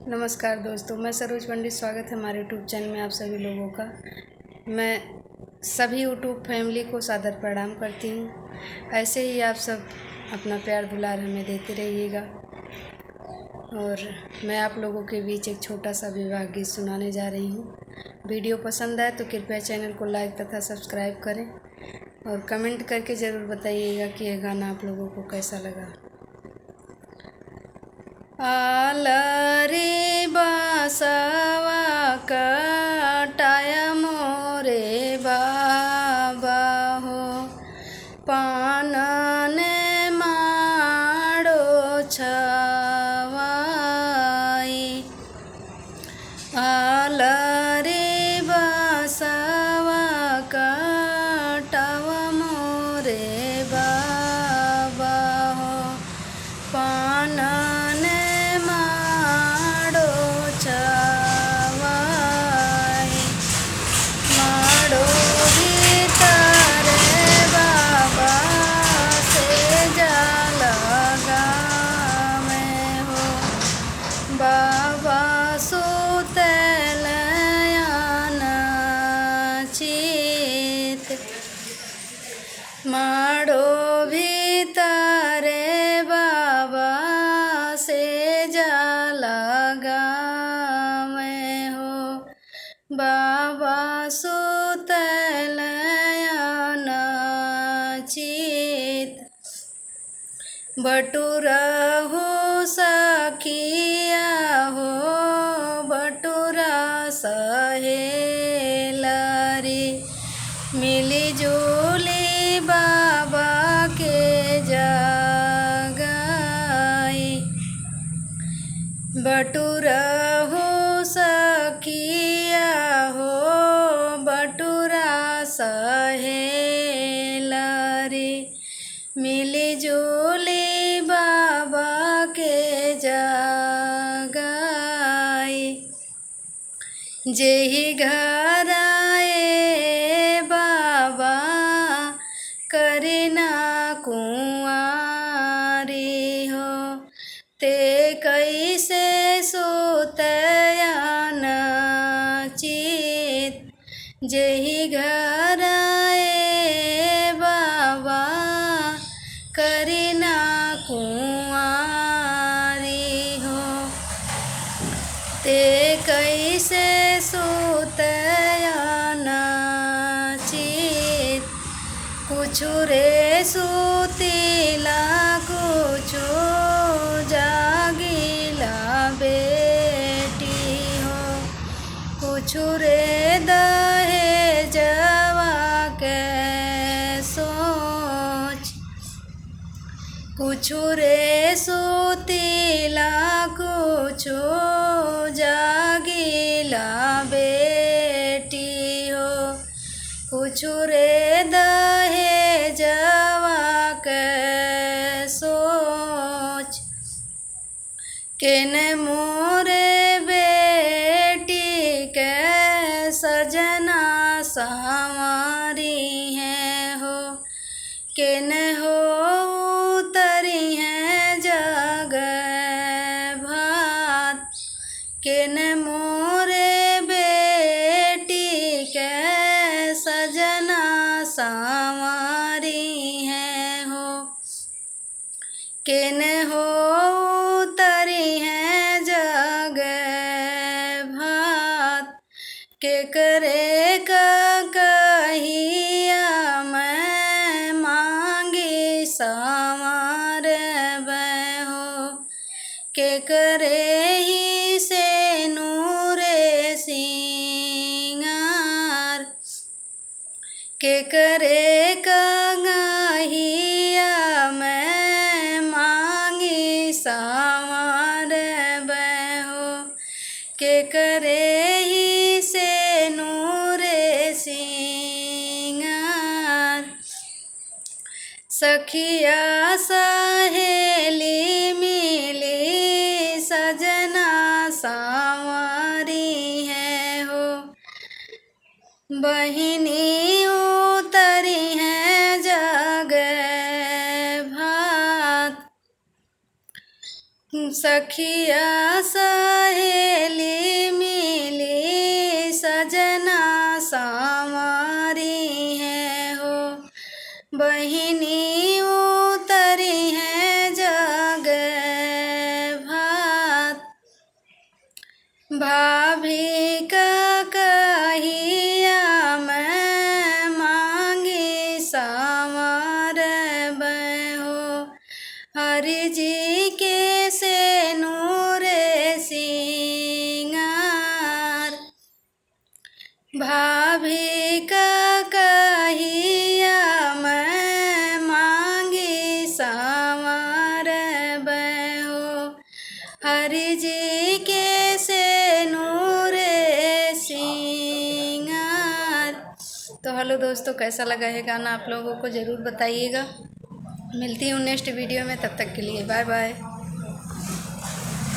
नमस्कार दोस्तों, मैं सरोज पंडित। स्वागत है हमारे यूट्यूब चैनल में आप सभी लोगों का। मैं सभी यूट्यूब फैमिली को सादर प्रणाम करती हूँ। ऐसे ही आप सब अपना प्यार दुलार हमें देते रहिएगा। और मैं आप लोगों के बीच एक छोटा सा विवाह गीत सुनाने जा रही हूँ। वीडियो पसंद आए तो कृपया चैनल को लाइक तथा सब्सक्राइब करें और कमेंट करके ज़रूर बताइएगा कि यह गाना आप लोगों को कैसा लगा। आलरी बासवा कटाया मोरे बाबा हो, पानने माड़ो छवाई। आलरी बासवा कटावा मोरे बाबा हो, पानने बाबा सुतलयान चित, माड़ो भीतरे बाबा से जाला गावे हो। बाबा सुतलयान चित, बटुरा हो सखिया हो, बटुरा सहेलरी, मिली जुली बाबा के जगाई। बटुरा हो सखिया हो, बटुरा सहेलरी, मिली जुली बाबा के जगाई। जेहि घर आए बाबा करीना कुंवारी हो, ते कैसे सुतयान चित। जेहि घर आए बाबा करीना कुंवारी हो, ते कैसे सुतयान चित। कुछु रे सुतीला कुछु जागीला बेटी हो, कुछु रे दहेजवा के सोच। कुछु रे सुतीला कुछु जागीला बेटी हो, कुछु रे दहेजवा के सोच। केने मोरे बेटी के सजना संवारी है हो, केने हो उतरी है जग भात। केने मोरे बेटी के सजना संवारी है हो, केने हो उतरी है जग भात। के करे का कहिया मैं मांगी संवार हो, के करे ही से नूरे सिंगार। के करे कंगहिया मैं मांगी संवार हो, के करे ही से नूरे सिंगार। सखिया सहेली मिली सजना संवारी है हो, बहिनी उतरी है जग भात। सखिया सहे भाभी का कहिया मैं मांगी संवर बहो, हरि जी के से नूर सिंगार। भाभी का कहिया मैं मांगी संवर बहो, हरि जी के से नूर सिंगार। तो हेलो दोस्तों, कैसा लगा है गाना आप लोगों को ज़रूर बताइएगा। मिलती हूँ नेक्स्ट वीडियो में, तब तक के लिए बाय बाय।